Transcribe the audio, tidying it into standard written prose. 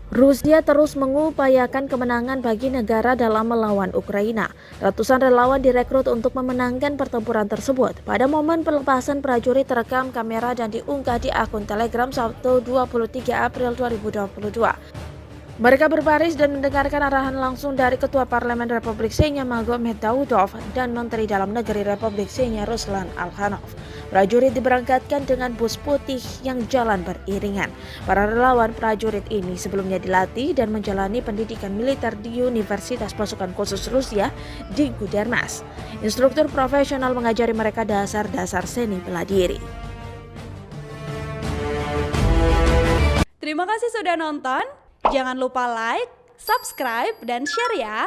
Rusia terus mengupayakan kemenangan bagi negara dalam melawan Ukraina. Ratusan relawan direkrut untuk memenangkan pertempuran tersebut. Pada momen pelepasan prajurit terekam kamera dan diunggah di akun Telegram Sabtu 23 April 2022. Mereka berbaris dan mendengarkan arahan langsung dari Ketua Parlemen Republik Chechnya Magomed Daudov dan Menteri Dalam Negeri Republik Chechnya Ruslan Alkhanov. Prajurit diberangkatkan dengan bus putih yang jalan beriringan. Para relawan prajurit ini sebelumnya dilatih dan menjalani pendidikan militer di Universitas Pasukan Khusus Rusia di Gudermas. Instruktur profesional mengajari mereka dasar-dasar seni bela diri. Terima kasih sudah nonton. Jangan lupa like, subscribe, dan share ya.